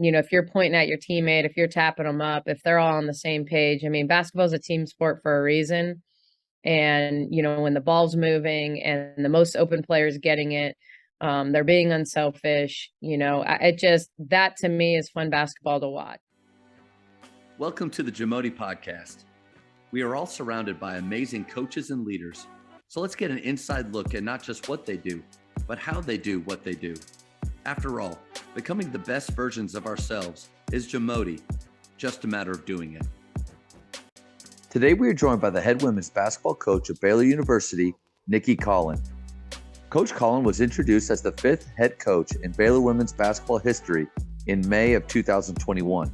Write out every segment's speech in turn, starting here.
if you're pointing at your teammate, if you're tapping them up, if they're all on the same page, I mean, basketball is a team sport for a reason. And, when the ball's moving and the most open players getting it, they're being unselfish, that to me is fun basketball to watch. Welcome to the Jamodi Podcast. We are all surrounded by amazing coaches and leaders. So let's get an inside look at not just what they do, but how they do what they do. After all, becoming the best versions of ourselves is Jamodi, just a matter of doing it. Today we are joined by the head women's basketball coach of Baylor University, Nicki Collen. Coach Collen was introduced as the fifth head coach in Baylor women's basketball history in May of 2021.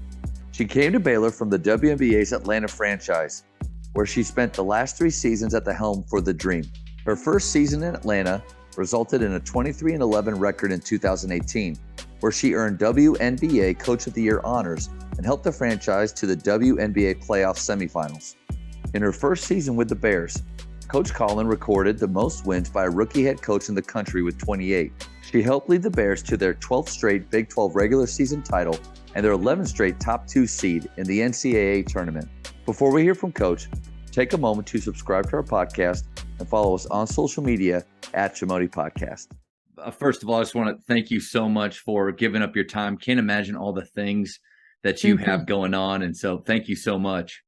She came to Baylor from the WNBA's Atlanta franchise, where she spent the last 3 seasons at the helm for the Dream. Her first season in Atlanta resulted in a 23-11 record in 2018, where she earned WNBA Coach of the Year honors and helped the franchise to the WNBA playoff semifinals. In her first season with the Bears, Coach Collen recorded the most wins by a rookie head coach in the country with 28. She helped lead the Bears to their 12th straight Big 12 regular season title and their 11th straight top 2 seed in the NCAA tournament. Before we hear from Coach, take a moment to subscribe to our podcast and follow us on social media at Jamodi Podcast. First of all, I just want to thank you so much for giving up your time. Can't imagine all the things that you have going on. And so thank you so much.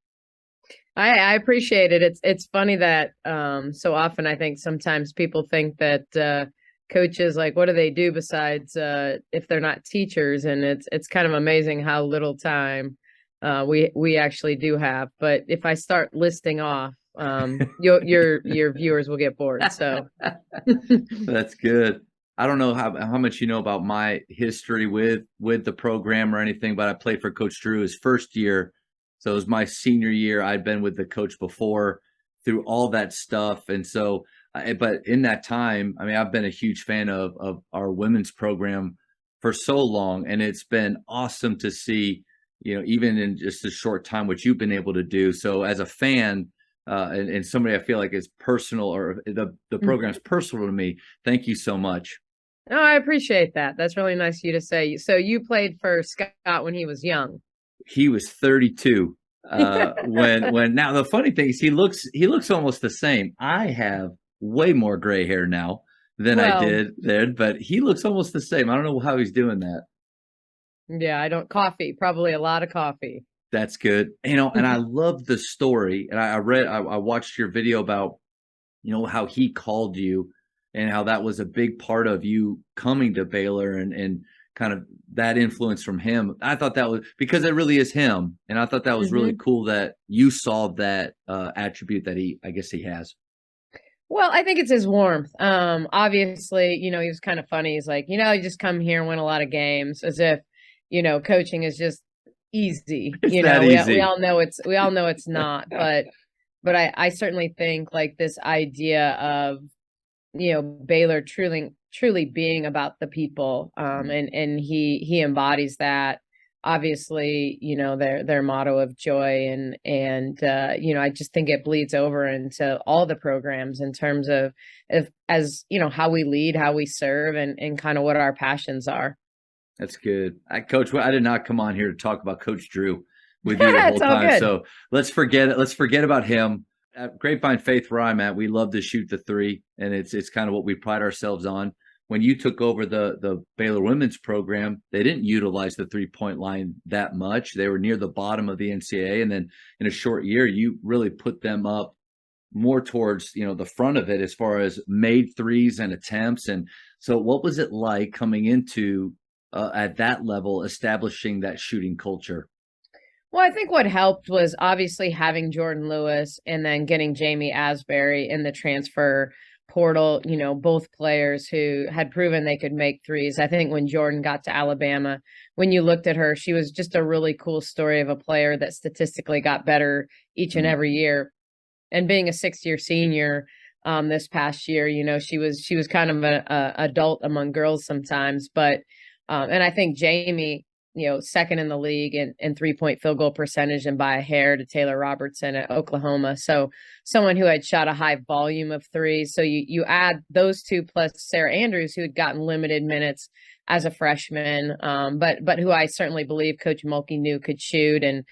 I appreciate it. It's funny that so often I think sometimes people think that coaches, like, what do they do besides if they're not teachers? And it's kind of amazing how little time we actually do have. But if I start listing off, your viewers will get bored. So that's good. I don't know how much you know about my history with the program or anything, but I played for Coach Drew his first year. So it was my senior year. I'd been with the coach before through all that stuff. And so, but in that time, I mean, I've been a huge fan of our women's program for so long. And it's been awesome to see, even in just a short time, what you've been able to do. So as a fan, and somebody I feel like is personal, or the program's personal to me, thank you so much. Oh, I appreciate that. That's really nice of you to say. So you played for Scott when he was young. He was 32 when now the funny thing is he looks almost the same. I have way more gray hair now than I did then, but he looks almost the same. I don't know how he's doing that. Yeah, I don't probably a lot of coffee. That's good. And I love the story. And I watched your video about, how he called you and how that was a big part of you coming to Baylor and kind of that influence from him. I thought that was because it really is him. And I thought that was really cool that you saw that attribute that I guess he has. Well, I think it's his warmth. Obviously, he was kind of funny. He's like, you just come here and win a lot of games, as if, coaching is just easy. Easy. We all know it's not, but I certainly think like this idea of, Baylor truly being about the people. And he embodies that. Obviously, their motto of joy and I just think it bleeds over into all the programs in terms of as how we lead, how we serve, and kind of what our passions are. That's good. Coach, I did not come on here to talk about Coach Drew with you the whole time. Good. So let's forget it. Let's forget about him. At Grapevine Faith, where I'm at, we love to shoot the three, and it's kind of what we pride ourselves on. When you took over the Baylor women's program, they didn't utilize the 3-point line that much. They were near the bottom of the NCAA, and then in a short year, you really put them up more towards the front of it as far as made threes and attempts. And so, what was it like coming into at that level, establishing that shooting culture? Well, I think what helped was obviously having Jordan Lewis and then getting Jamie Asbury in the transfer portal, both players who had proven they could make threes. I think when Jordan got to Alabama, when you looked at her, she was just a really cool story of a player that statistically got better each and every year. And being a 6-year senior this past year, she was kind of an adult among girls sometimes. But and I think Jamie, second in the league in 3-point field goal percentage and by a hair to Taylor Robertson at Oklahoma. So someone who had shot a high volume of threes. So you add those two plus Sarah Andrews, who had gotten limited minutes as a freshman, but who I certainly believe Coach Mulkey knew could shoot. And,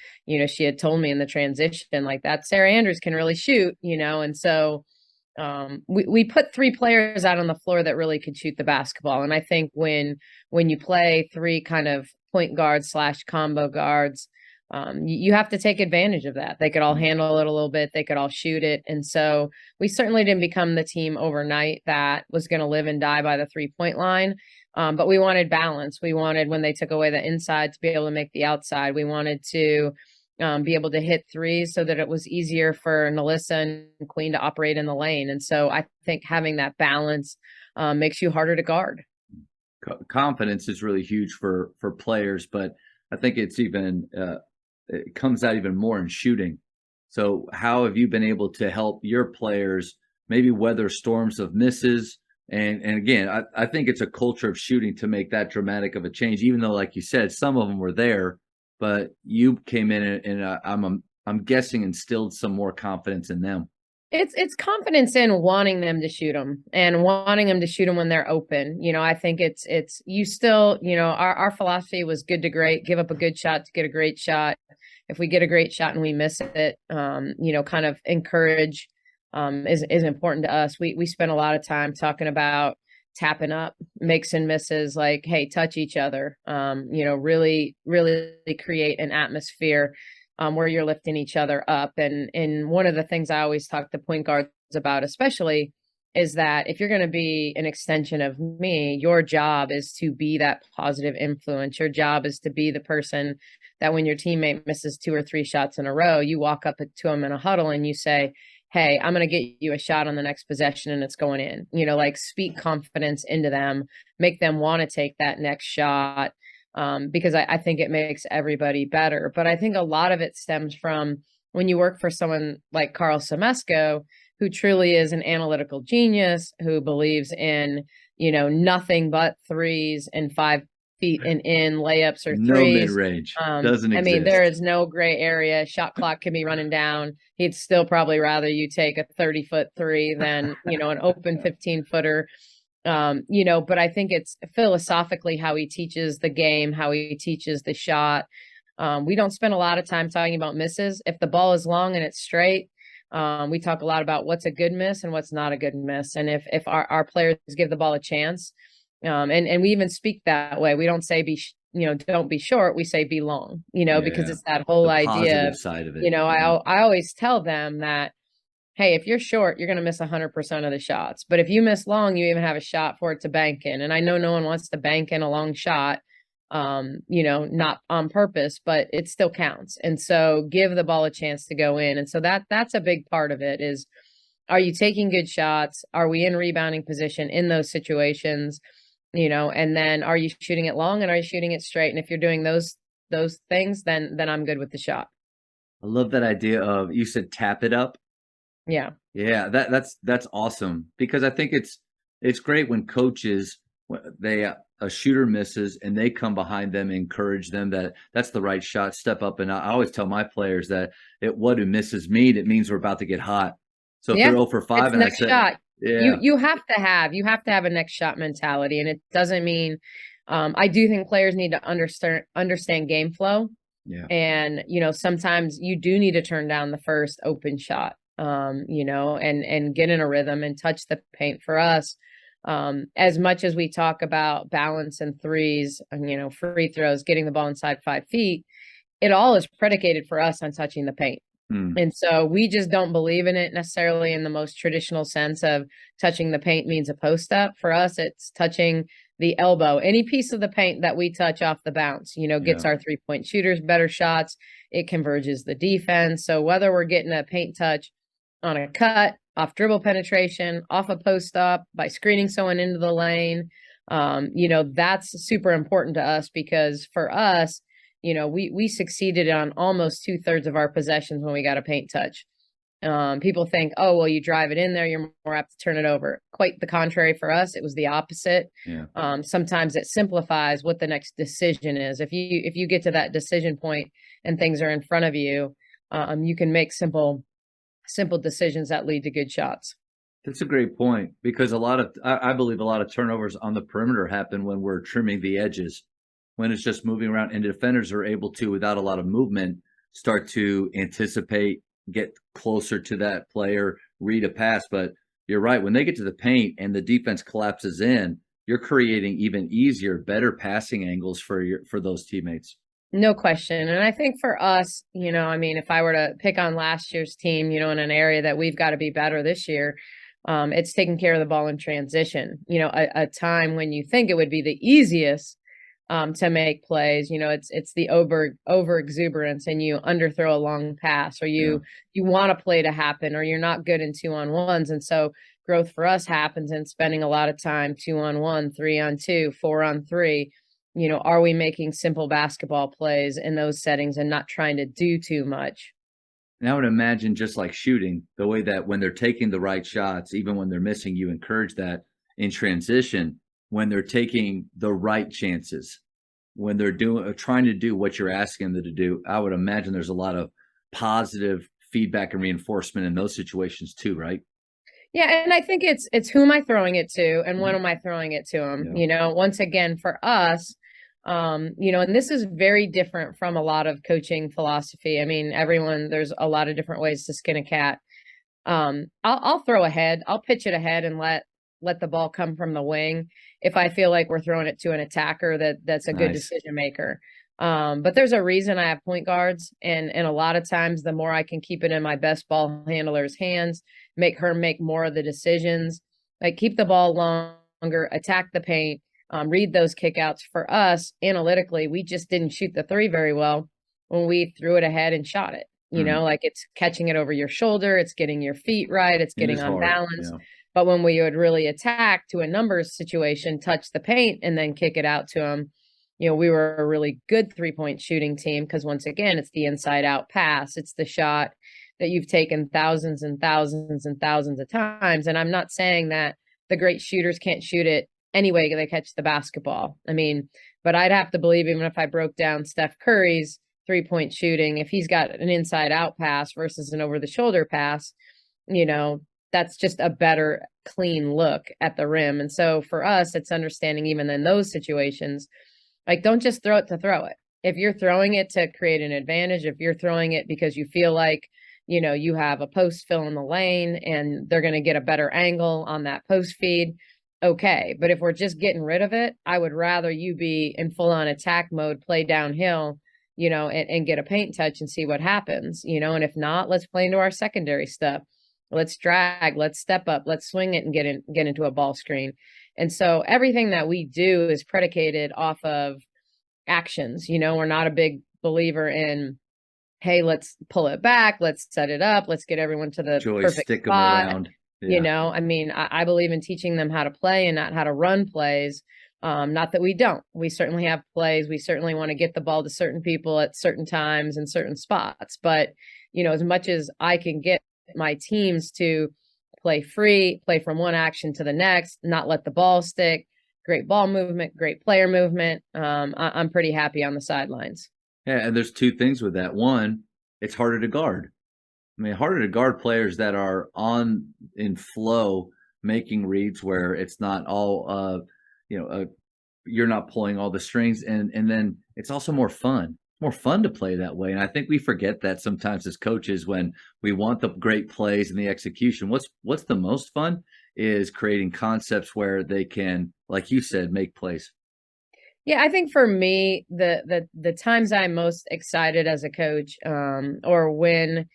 she had told me in the transition, like, that Sarah Andrews can really shoot, and so we put three players out on the floor that really could shoot the basketball. And I think when you play three kind of point guards / combo guards, you have to take advantage of that. They could all handle it a little bit. They could all shoot it. And so we certainly didn't become the team overnight that was going to live and die by the 3-point line. But we wanted balance. We wanted, when they took away the inside, to be able to make the outside. We wanted to be able to hit threes so that it was easier for Nalissa and Queen to operate in the lane. And so I think having that balance makes you harder to guard. Confidence is really huge for players, but I think it's even it comes out even more in shooting. So how have you been able to help your players maybe weather storms of misses? And again, I think it's a culture of shooting to make that dramatic of a change, even though, like you said, some of them were there, but you came in and I'm guessing instilled some more confidence in them. It's confidence in wanting them to shoot them and wanting them to shoot them when they're open. I think it's you still, our philosophy was good to great, give up a good shot to get a great shot. If we get a great shot and we miss it, kind of encourage is important to us. We spend a lot of time talking about tapping up, makes and misses, like, hey, touch each other, really, really create an atmosphere where you're lifting each other up. And one of the things I always talk to point guards about, especially, is that if you're going to be an extension of me, your job is to be that positive influence. Your job is to be the person that when your teammate misses 2 or 3 shots in a row, you walk up to them in a huddle and you say, hey, I'm going to get you a shot on the next possession and it's going in. Like, speak confidence into them, make them want to take that next shot. Because I think it makes everybody better. But I think a lot of it stems from when you work for someone like Carl Semesco, who truly is an analytical genius, who believes in, nothing but threes and 5 feet and in layups or threes. No mid-range. Doesn't exist. I mean, there is no gray area. Shot clock can be running down. He'd still probably rather you take a 30-foot three than, an open 15-footer. But I think it's philosophically how he teaches the game, how he teaches the shot. We don't spend a lot of time talking about misses. If the ball is long and it's straight, we talk a lot about what's a good miss and what's not a good miss. And if our players give the ball a chance, and we even speak that way, we don't say don't be short. We say be long, because it's that whole idea side of it. I always tell them that, hey, if you're short, you're going to miss 100% of the shots. But if you miss long, you even have a shot for it to bank in. And I know no one wants to bank in a long shot, not on purpose, but it still counts. And so give the ball a chance to go in. And so that's a big part of it is, are you taking good shots? Are we in rebounding position in those situations? And then are you shooting it long and are you shooting it straight? And if you're doing those things, then I'm good with the shot. I love that idea of, you said tap it up. Yeah. Yeah, that's awesome, because I think it's great when coaches, a shooter misses and they come behind them, encourage them that that's the right shot, step up. And I always tell my players that what do misses mean? It means we're about to get hot. So if they're 0 for 5 and next shot, yeah, you have to have a next shot mentality, and it doesn't mean. I do think players need to understand game flow. Yeah, and sometimes you do need to turn down the first open shot. And get in a rhythm and touch the paint. For us, as much as we talk about balance and threes, free throws, getting the ball inside 5 feet, it all is predicated for us on touching the paint. And so we just don't believe in it necessarily in the most traditional sense of touching the paint means a post up. For us, it's touching the elbow. Any piece of the paint that we touch off the bounce, gets our 3-point shooters better shots. It converges the defense. So whether we're getting a paint touch on a cut, off dribble penetration, off a post up, by screening someone into the lane, that's super important to us, because for us, we succeeded on almost 2/3 of our possessions when we got a paint touch. People think, oh, well, you drive it in there, you're more apt to turn it over. Quite the contrary for us. It was the opposite. Yeah. Sometimes it simplifies what the next decision is. If you get to that decision point and things are in front of you, you can make simple decisions that lead to good shots. That's a great point because I believe a lot of turnovers on the perimeter happen when we're trimming the edges, when it's just moving around, and defenders are able to, without a lot of movement, start to anticipate, get closer to that player, read a pass. But you're right, when they get to the paint and the defense collapses in, you're creating even easier, better passing angles for those teammates. No question. And I think for us, I mean, if I were to pick on last year's team, in an area that we've got to be better this year, it's taking care of the ball in transition. A time when you think it would be the easiest to make plays, it's the over exuberance, and you underthrow a long pass, or you want a play to happen, or you're not good in 2-on-1s. And so growth for us happens in spending a lot of time 2-on-1, 3-on-2, 4-on-3. Are we making simple basketball plays in those settings and not trying to do too much? And I would imagine, just like shooting, the way that when they're taking the right shots, even when they're missing, you encourage that in transition, when they're taking the right chances, when they're trying to do what you're asking them to do. I would imagine there's a lot of positive feedback and reinforcement in those situations too, right? Yeah, and I think it's who am I throwing it to, and when am I throwing it to them? Yeah. Once again, for us, and this is very different from a lot of coaching philosophy. I mean, there's a lot of different ways to skin a cat. I'll throw ahead. I'll pitch it ahead and let the ball come from the wing if I feel like we're throwing it to an attacker that's a good Nice. decision maker. But there's a reason I have point guards, and a lot of times the more I can keep it in my best ball handler's hands, make her make more of the decisions, like keep the ball longer, attack the paint, read those kickouts. For us, analytically, we just didn't shoot the three very well when we threw it ahead and shot it. Like it's catching it over your shoulder, it's getting your feet right, it's It getting is on hard. balance. Yeah. But when we would really attack to a numbers situation, touch the paint, and then kick it out to them, we were a really good 3-point shooting team, because once again, it's the inside out pass. It's the shot that you've taken thousands and thousands and thousands of times. And I'm not saying that the great shooters can't shoot it anyway they catch the basketball. I mean, but I'd have to believe, even if I broke down Steph Curry's 3-point shooting, if he's got an inside out pass versus an over the shoulder pass, that's just a better clean look at the rim. And so for us, it's understanding, even in those situations, like, don't just throw it to throw it. If you're throwing it to create an advantage, if you're throwing it because you feel like, you have a post fill in the lane and they're going to get a better angle on that post feed, okay. But if we're just getting rid of it, I would rather you be in full on attack mode, play downhill, and get a paint touch and see what happens, and if not, let's play into our secondary stuff. Let's drag, let's step up, let's swing it and get into a ball screen. And so everything that we do is predicated off of actions. We're not a big believer in, hey, let's pull it back, let's set it up, let's get everyone to the perfect Stick them spot. around. Yeah. I mean, I believe in teaching them how to play and not how to run plays. Not that we don't. We certainly have plays. We certainly want to get the ball to certain people at certain times and certain spots. But, as much as I can get my teams to play free, play from one action to the next, not let the ball stick, great ball movement, great player movement, I'm pretty happy on the sidelines. Yeah. And there's two things with that. One, it's harder to guard. I mean, harder to guard players that are on in flow, making reads where it's not all, you're not pulling all the strings, and then it's also more fun to play that way. And I think we forget that sometimes as coaches, when we want the great plays and the execution. What's the most fun is creating concepts where they can, like you said, make plays. Yeah, I think for me, the times I'm most excited as a coach, or when,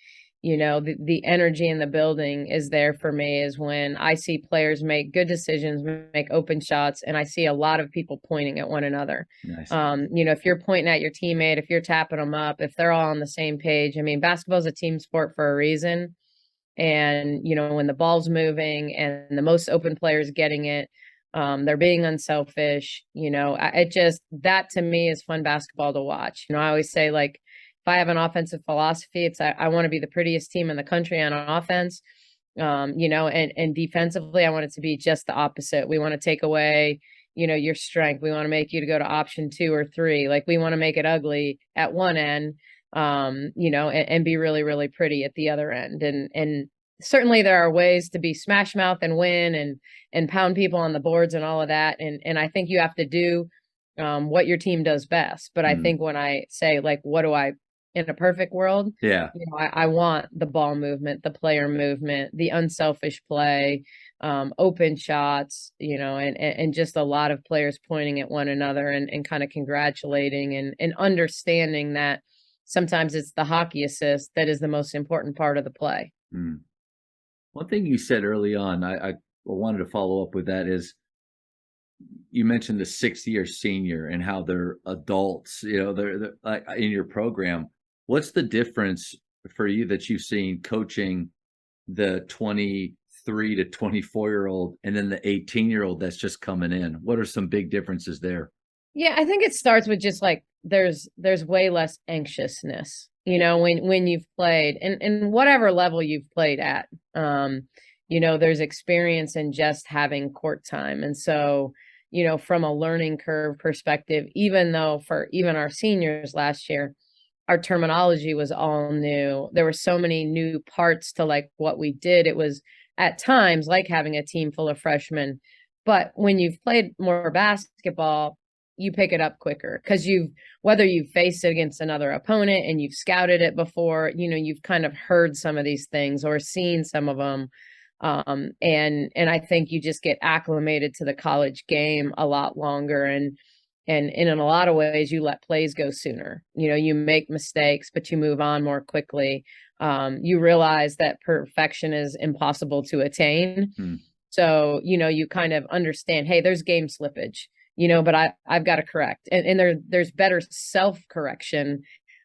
the energy in the building is there for me, is when I see players make good decisions, make open shots, and I see a lot of people pointing at one another. Nice. If you're pointing at your teammate, if you're tapping them up, if they're all on the same page. I mean, basketball is a team sport for a reason. And, when the ball's moving and the most open players getting it, they're being unselfish, that to me is fun basketball to watch. I always say, like, if I have an offensive philosophy, it's I want to be the prettiest team in the country on offense, and defensively, I want it to be just the opposite. We want to take away, your strength. We want to make you to go to option 2 or 3. Like, we want to make it ugly at one end, and be really, really pretty at the other end. And certainly there are ways to be smash mouth and win and pound people on the boards and all of that. And I think you have to do what your team does best. But I Mm. think when I say, like, what do I, in a perfect world, Yeah. I want the ball movement, the player movement, the unselfish play, open shots, and just a lot of players pointing at one another and kind of congratulating and understanding that sometimes it's the hockey assist that is the most important part of the play. Mm. One thing you said early on, I wanted to follow up with that is you mentioned the 6-year senior and how they're adults, they're like in your program. What's the difference for you that you've seen coaching the 23 to 24-year-old and then the 18-year-old that's just coming in? What are some big differences there? Yeah, I think it starts with just like there's way less anxiousness, when you've played and whatever level you've played at. There's experience in just having court time. And so, from a learning curve perspective, even though for even our seniors last year, our terminology was all new. There were so many new parts to like what we did. It was at times like having a team full of freshmen. But when you've played more basketball, you pick it up quicker because whether you've faced it against another opponent and you've scouted it before, you've kind of heard some of these things or seen some of them. And I think you just get acclimated to the college game a lot longer. And in a lot of ways, you let plays go sooner. You make mistakes, but you move on more quickly. You realize that perfection is impossible to attain. Hmm. So, you kind of understand, hey, there's game slippage, but I've got to correct. And there's better self-correction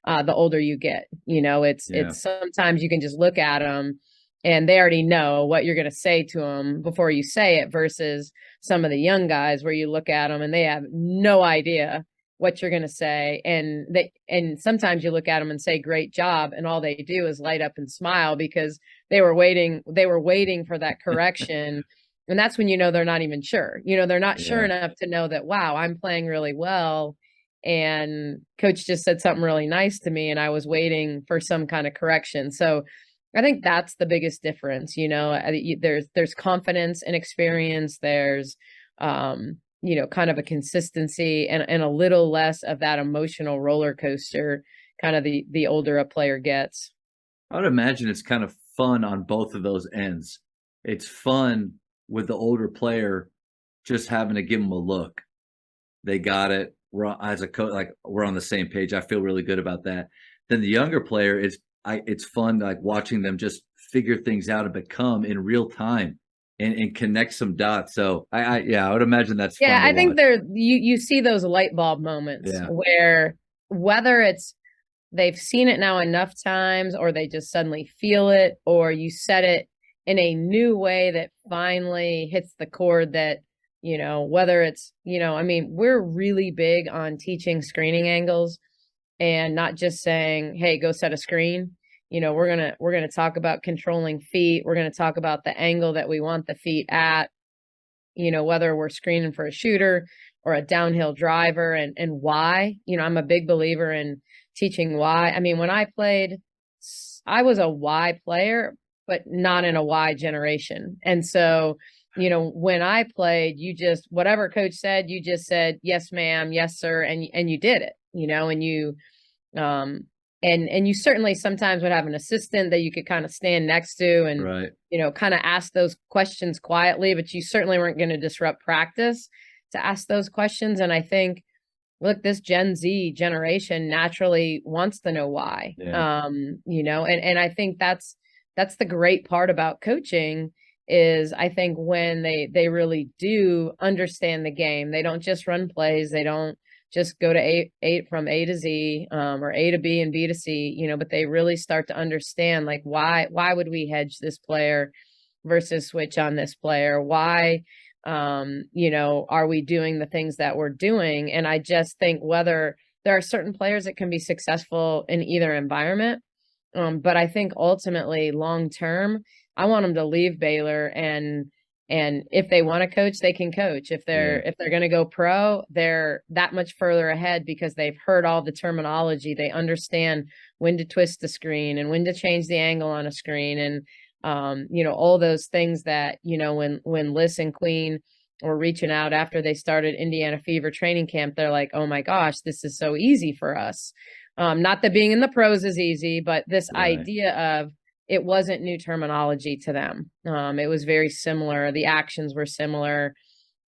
the older you get. It's sometimes you can just look at them and they already know what you're going to say to them before you say it versus some of the young guys where you look at them and they have no idea what you're going to say. And sometimes you look at them and say, great job. And all they do is light up and smile because they were waiting for that correction. And that's when, they're not even sure, they're not sure enough to know that, wow, I'm playing really well. And coach just said something really nice to me and I was waiting for some kind of correction. So I think that's the biggest difference. There's confidence and experience. There's, kind of a consistency and a little less of that emotional roller coaster kind of the older a player gets. I would imagine it's kind of fun on both of those ends. It's fun with the older player just having to give them a look. They got it. As a coach, like we're on the same page. I feel really good about that. Then the younger player it's fun like watching them just figure things out and become in real time and connect some dots. So I would imagine that's fun to I think watch. you see those light bulb moments where whether it's they've seen it now enough times or they just suddenly feel it or you said it in a new way that finally hits the chord that, whether it's, we're really big on teaching screening angles and not just saying, hey, go set a screen. We're going to talk about controlling feet. We're going to talk about the angle that we want the feet at, whether we're screening for a shooter or a downhill driver and why. I'm a big believer in teaching why. I mean, when I played, I was a why player, but not in a why generation. And so, when I played, you just, whatever coach said, you just said, yes, ma'am, yes, sir. And you did it, and you, and you certainly sometimes would have an assistant that you could kind of stand next to and, right. Kind of ask those questions quietly, but you certainly weren't going to disrupt practice to ask those questions. And I think, look, this Gen Z generation naturally wants to know why, and I think that's the great part about coaching is I think when they really do understand the game, they don't just run plays. They don't just go to A from A to Z, or A to B and B to C, but they really start to understand like why would we hedge this player versus switch on this player? Why, are we doing the things that we're doing? And I just think whether there are certain players that can be successful in either environment. But I think ultimately long term, I want them to leave Baylor and if they want to coach, they can coach. If they're going to go pro, they're that much further ahead because they've heard all the terminology. They understand when to twist the screen and when to change the angle on a screen. And All those things that, when Liz and Queen were reaching out after they started Indiana Fever training camp, they're like, oh my gosh, this is so easy for us. Not that being in the pros is easy, but this idea of it wasn't new terminology to them. It was very similar. The actions were similar.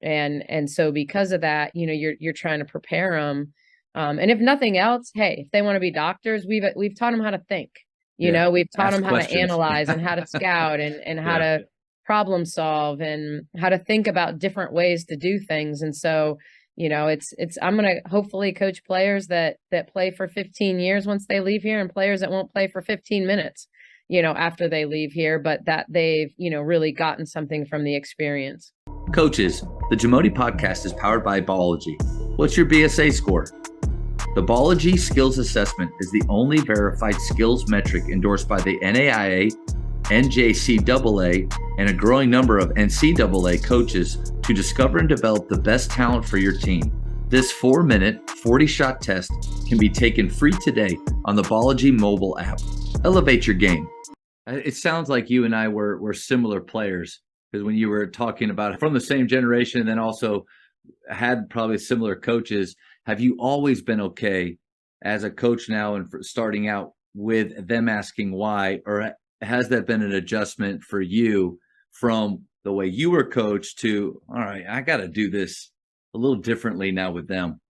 And so because of that, you're trying to prepare them. And if nothing else, hey, if they want to be doctors, we've taught them how to think. We've taught Ask them how questions. to analyze and how to scout and how to problem solve and how to think about different ways to do things. And so, I'm going to hopefully coach players that play for 15 years once they leave here, and players that won't play for 15 minutes, after they leave here, but that they've, really gotten something from the experience. Coaches, the Jamodi podcast is powered by Ballology. What's your BSA score? The Ballology Skills Assessment is the only verified skills metric endorsed by the NAIA, NJCAA, and a growing number of NCAA coaches to discover and develop the best talent for your team. This 4-minute, 40-shot test can be taken free today on the Ballology mobile app. Elevate your game. It sounds like you and I were similar players, because when you were talking about from the same generation and then also had probably similar coaches, have you always been okay as a coach now and starting out with them asking why, or has that been an adjustment for you from the way you were coached to, all right, I got to do this a little differently now with them?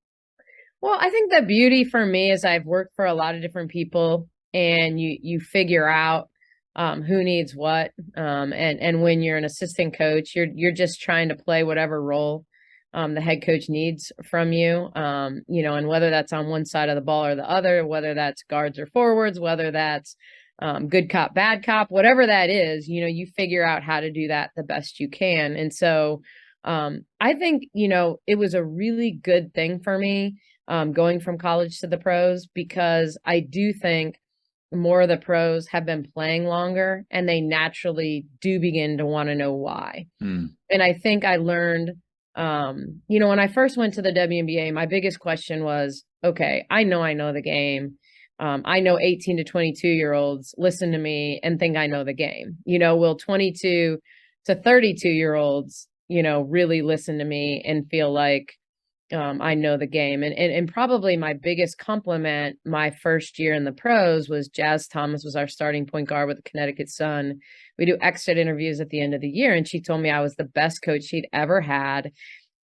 Well, I think the beauty for me is I've worked for a lot of different people, and you figure out who needs what. And when you're an assistant coach, you're just trying to play whatever role the head coach needs from you, and whether that's on one side of the ball or the other, whether that's guards or forwards, whether that's good cop, bad cop, whatever that is, you figure out how to do that the best you can. And so I think, it was a really good thing for me going from college to the pros, because I do think more of the pros have been playing longer, and they naturally do begin to want to know why. And I think I learned, when I first went to the WNBA, my biggest question was, okay, I know the game. I know 18 to 22-year-olds listen to me and think I know the game. Will 22 to 32-year-olds, really listen to me and feel like I know the game? And probably my biggest compliment my first year in the pros was Jazz Thomas was our starting point guard with the Connecticut Sun. We do exit interviews at the end of the year, and she told me I was the best coach she'd ever had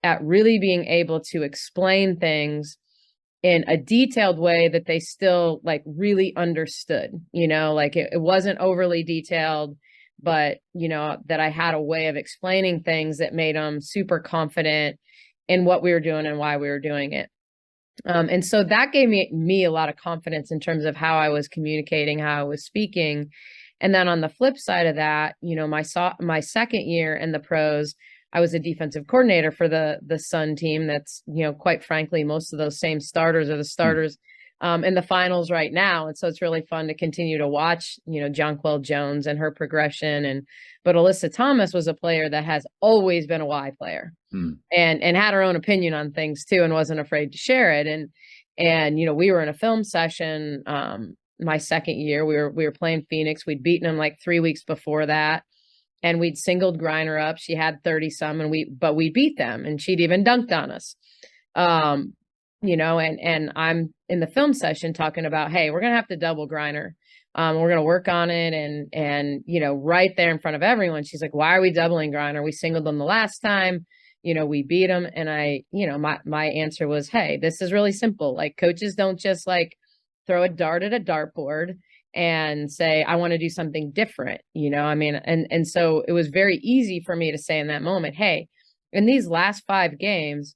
at really being able to explain things in a detailed way that they still really understood, it wasn't overly detailed, but that I had a way of explaining things that made them super confident in what we were doing and why we were doing it. And so that gave me a lot of confidence in terms of how I was communicating, how I was speaking. And then on the flip side of that, my second year in the pros, I was a defensive coordinator for the Sun team. That's, quite frankly, most of those same starters are the starters in the finals right now. And so it's really fun to continue to watch, Jonquel Jones and her progression. But Alyssa Thomas was a player that has always been a Y player and had her own opinion on things too, and wasn't afraid to share it. And we were in a film session my second year. We were playing Phoenix. We'd beaten them 3 weeks before that. And we'd singled Griner up. She had 30 some, but we beat them, and she'd even dunked on us. And I'm in the film session talking about, hey, we're going to have to double Griner. We're going to work on it. And, right there in front of everyone, she's like, why are we doubling Griner? We singled them the last time, we beat them. And my answer was, hey, this is really simple. Coaches don't just throw a dart at a dartboard and say, I want to do something different, and so it was very easy for me to say in that moment, hey, in these last 5 games,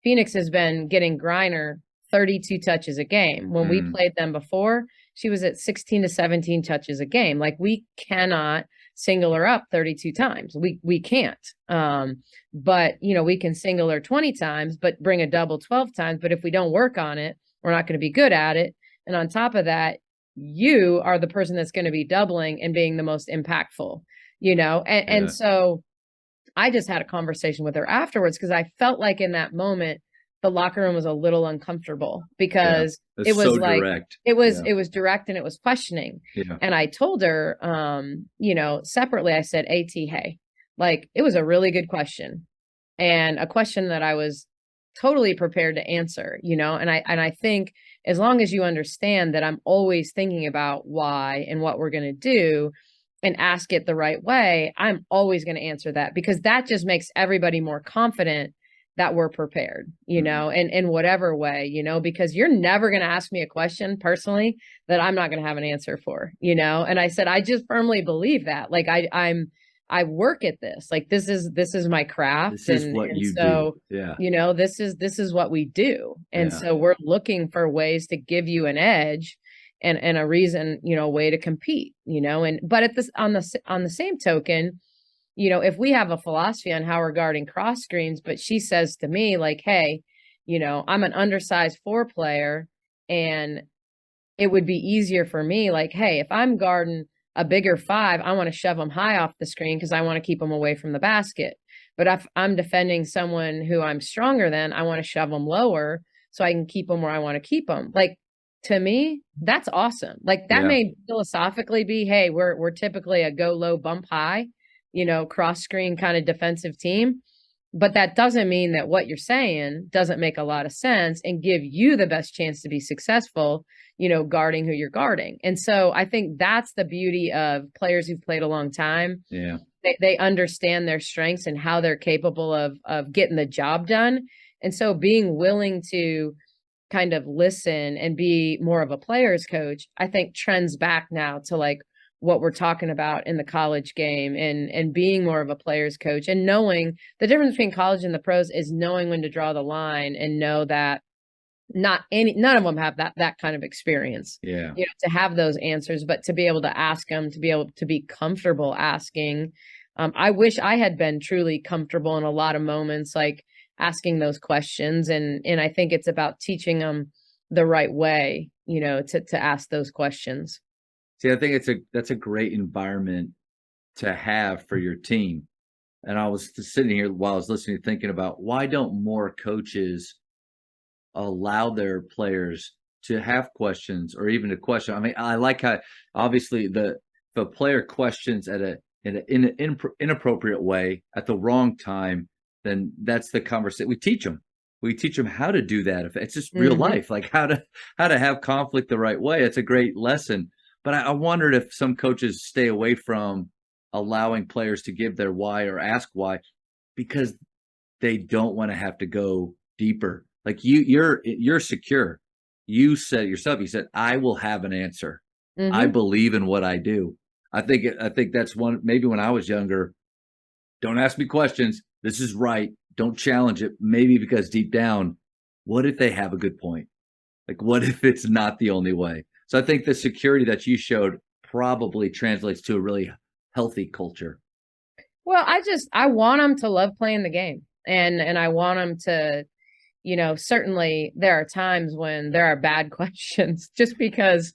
Phoenix has been getting Griner 32 touches a game. When we played them before, she was at 16 to 17 touches a game. We cannot single her up 32 times. We can't. But, we can single her 20 times, but bring a double 12 times. But if we don't work on it, we're not going to be good at it. And on top of that, you are the person that's going to be doubling and being the most impactful, and so I just had a conversation with her afterwards, because I felt like in that moment the locker room was a little uncomfortable Yeah. because it It's was so like direct. it was Yeah. it was direct and it was questioning. Yeah. And I told her, separately, I said, AT, hey, like it was a really good question and a question that I was totally prepared to answer, and I think as long as you understand that I'm always thinking about why and what we're going to do and ask it the right way, I'm always going to answer that because that just makes everybody more confident that we're prepared, and in whatever way, because you're never going to ask me a question personally that I'm not going to have an answer for, and I said I just firmly believe that. Like I work at this. Like this is my craft, This is and what you do. so Yeah. this is what we do, and Yeah. so we're looking for ways to give you an edge and a reason, way to compete, and but at this on the same token, if we have a philosophy on how we're guarding cross screens, but she says to me like, hey, I'm an undersized four player, and it would be easier for me, like, hey, if I'm guarding a bigger five, I want to shove them high off the screen because I want to keep them away from the basket. But if I'm defending someone who I'm stronger than, I want to shove them lower so I can keep them where I want to keep them. Like, to me, that's awesome. Like that Yeah. may philosophically be, hey, we're typically a go low, bump high, cross screen kind of defensive team. But that doesn't mean that what you're saying doesn't make a lot of sense and give you the best chance to be successful, guarding who you're guarding. And so I think that's the beauty of players who've played a long time. Yeah. They understand their strengths and how they're capable of getting the job done. And so being willing to kind of listen and be more of a player's coach, I think trends back now to like what we're talking about in the college game, and being more of a player's coach and knowing the difference between college and the pros is knowing when to draw the line and know that none of them have that kind of experience, Yeah. to have those answers, but to be able to ask them, to be able to be comfortable asking. I wish I had been truly comfortable in a lot of moments, like asking those questions. And I think it's about teaching them the right way, to ask those questions. See, I think that's a great environment to have for your team. And I was just sitting here while I was listening, thinking about why don't more coaches allow their players to have questions or even a question. I mean, I like how obviously if a player questions in an inappropriate way at the wrong time, then that's the conversation we teach them. We teach them how to do that. If it's just real life, like how to have conflict the right way. It's a great lesson. But I wondered if some coaches stay away from allowing players to give their why or ask why because they don't want to have to go deeper. Like you're secure. You said it yourself. You said, I will have an answer. I believe in what I do. I think that's one. Maybe when I was younger, don't ask me questions. This is right. Don't challenge it. Maybe because deep down, what if they have a good point? Like, what if it's not the only way? So I think the security that you showed probably translates to a really healthy culture. Well, I want them to love playing the game, and I want them to, certainly there are times when there are bad questions just because,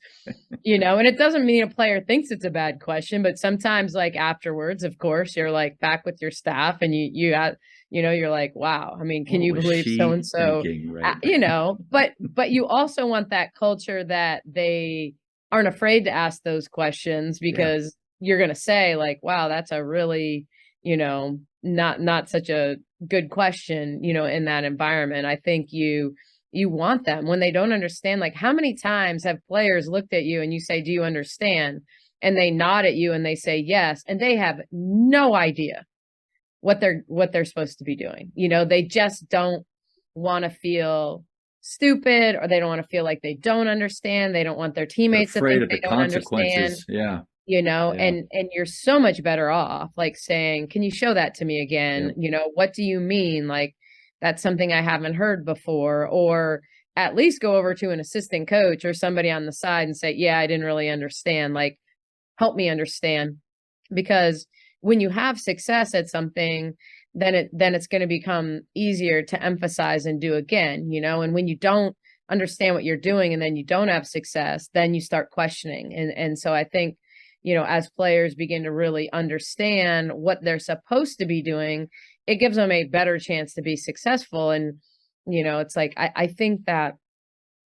and it doesn't mean a player thinks it's a bad question, but sometimes like afterwards, of course, you're like back with your staff and you got, you're like, wow, I mean, can What you was believe so she and so, thinking, right? but you also want that culture that they aren't afraid to ask those questions Yeah. because you're going to say like, wow, that's a really, not such a good question, in that environment. I think you want them when they don't understand. Like, how many times have players looked at you and you say, do you understand? And they nod at you and they say yes, and they have no idea what they're supposed to be doing. They just don't want to feel stupid, or they don't want to feel like they don't understand. They don't want their They're teammates to afraid think of the they don't understand, consequences. Yeah. Yeah. and you're so much better off like saying, can you show that to me again? Yep. What do you mean? Like, that's something I haven't heard before. Or at least go over to an assistant coach or somebody on the side and say, yeah, I didn't really understand. Like, help me understand. Because when you have success at something, then it's going to become easier to emphasize and do again, and when you don't understand what you're doing and then you don't have success, then you start questioning. And so I think, as players begin to really understand what they're supposed to be doing, it gives them a better chance to be successful. And It's like, I think that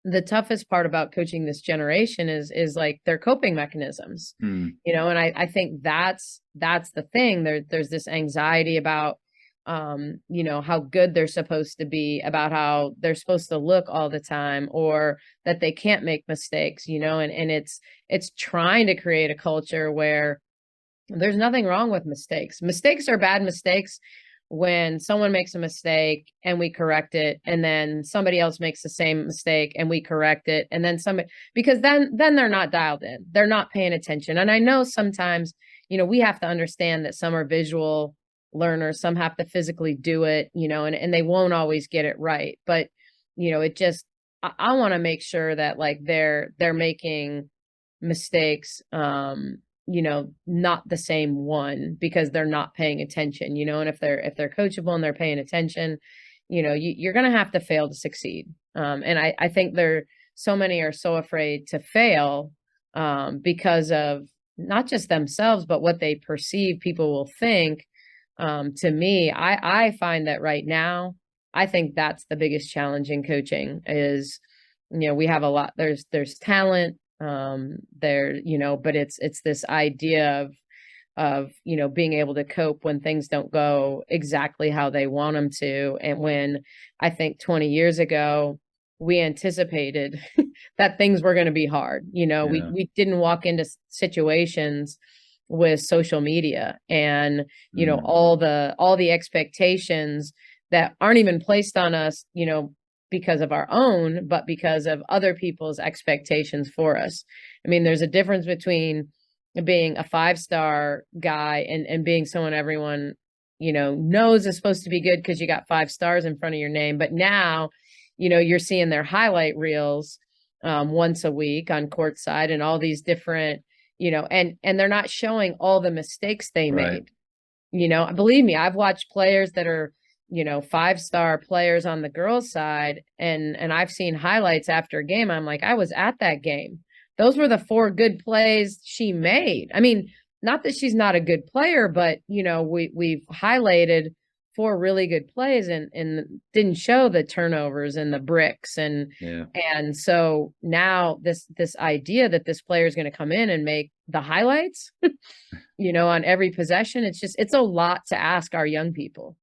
the toughest part about coaching this generation is like their coping mechanisms, Mm, and I think that's the thing. There's this anxiety about how good they're supposed to be, about how they're supposed to look all the time, or that they can't make mistakes, and it's trying to create a culture where there's nothing wrong with mistakes. Mistakes are bad mistakes when someone makes a mistake and we correct it, and then somebody else makes the same mistake and we correct it, and then somebody, because then they're not dialed in. They're not paying attention. And I know sometimes, we have to understand that some are visual learners, some have to physically do it, and they won't always get it right. But, it just I want to make sure that like they're making mistakes, not the same one because they're not paying attention, and if they're coachable and they're paying attention, you're going to have to fail to succeed. And I think so many are so afraid to fail, because of not just themselves, but what they perceive people will think. To me, I find that right now, I think that's the biggest challenge in coaching is, we have a lot, there's talent, there, but it's this idea of being able to cope when things don't go exactly how they want them to. And when I think 20 years ago we anticipated that things were going to be hard, we didn't walk into situations with social media and all the expectations that aren't even placed on us, because of our own, but because of other people's expectations for us. I mean, there's a difference between being a 5-star guy and being someone everyone, knows is supposed to be good because you got 5 stars in front of your name. But now, you're seeing their highlight reels once a week on courtside and all these different, and they're not showing all the mistakes they right. made. Believe me, I've watched players that are 5-star players on the girls' side, and I've seen highlights after a game. I'm like, I was at that game. Those were the 4 good plays she made. I mean, not that she's not a good player, but we've highlighted 4 really good plays and didn't show the turnovers and the bricks, and Yeah. and so now this idea that this player is going to come in and make the highlights, on every possession, it's a lot to ask our young people.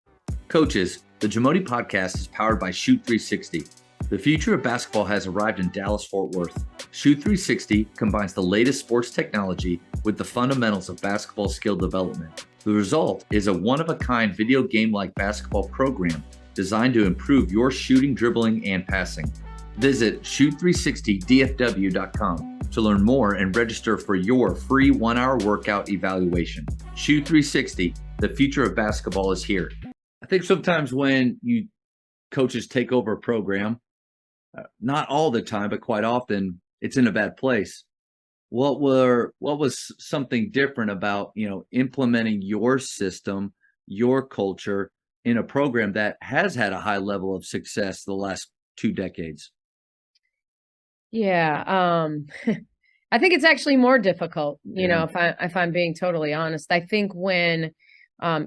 Coaches, the Jamodi podcast is powered by Shoot 360. The future of basketball has arrived in Dallas-Fort Worth. Shoot 360 combines the latest sports technology with the fundamentals of basketball skill development. The result is a one-of-a-kind video game-like basketball program designed to improve your shooting, dribbling, and passing. Visit shoot360dfw.com to learn more and register for your free 1-hour workout evaluation. Shoot 360, the future of basketball is here. I think sometimes when coaches take over a program, not all the time, but quite often, it's in a bad place. What was something different about, implementing your system, your culture in a program that has had a high level of success the last 2 decades? Yeah, I think it's actually more difficult, Yeah. if I'm being totally honest. I think when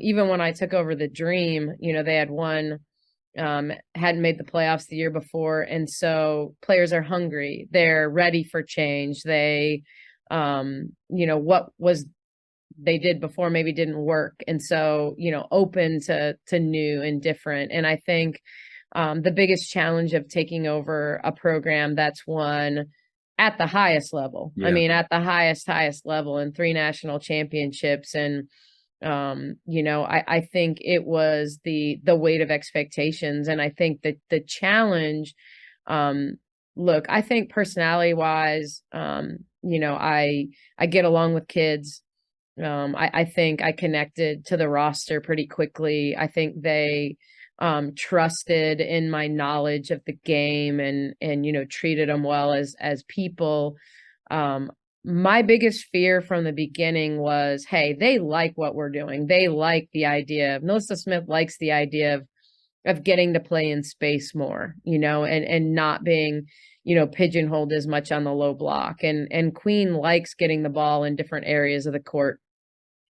even when I took over the Dream, they had hadn't made the playoffs the year before, and so players are hungry. They're ready for change. They what was they did before maybe didn't work, and so open to new and different. And I think the biggest challenge of taking over a program that's won at the highest level. I Yeah. mean, at the highest level, in 3 national championships. And I think it was the weight of expectations. And I think that the challenge, look, I think personality wise, I get along with kids. I think I connected to the roster pretty quickly. I think they trusted in my knowledge of the game, and treated them well as people. My biggest fear from the beginning was, hey, they like what we're doing. They like the idea. Melissa Smith likes the idea of getting to play in space more, and not being, pigeonholed as much on the low block. And Queen likes getting the ball in different areas of the court.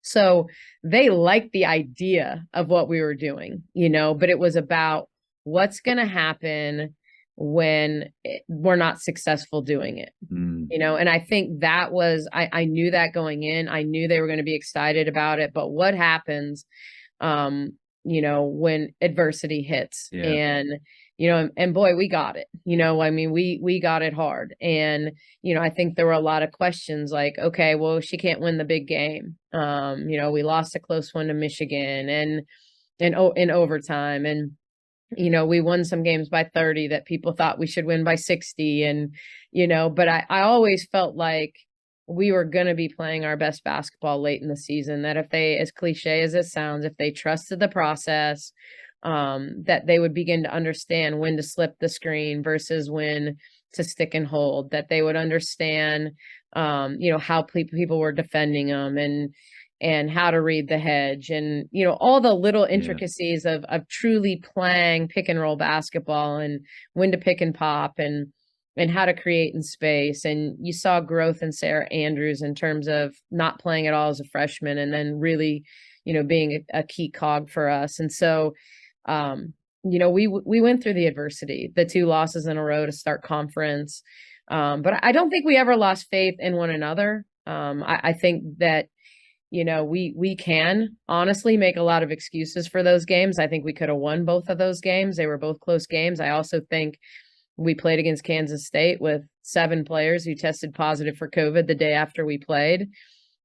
So they liked the idea of what we were doing, but it was about what's going to happen when we're not successful doing it. And I think that was, I knew that going in. I knew they were going to be excited about it, but what happens when adversity hits? And and boy, we got it. I mean, we got it hard. And I think there were a lot of questions like, okay, well, she can't win the big game. We lost a close one to Michigan and in overtime, and we won some games by 30 that people thought we should win by 60. And but I always felt like we were going to be playing our best basketball late in the season, that if they, as cliche as it sounds, if they trusted the process, that they would begin to understand when to slip the screen versus when to stick and hold, that they would understand, how people were defending them and how to read the hedge and, all the little intricacies of truly playing pick and roll basketball and when to pick and pop and how to create in space. And you saw growth in Sarah Andrews in terms of not playing at all as a freshman and then really, being a key cog for us. And so, we went through the adversity, the 2 losses in a row to start conference. But I don't think we ever lost faith in one another. I think that, we can honestly make a lot of excuses for those games. I think we could have won both of those games. They were both close games. I also think we played against Kansas State with 7 players who tested positive for COVID the day after we played.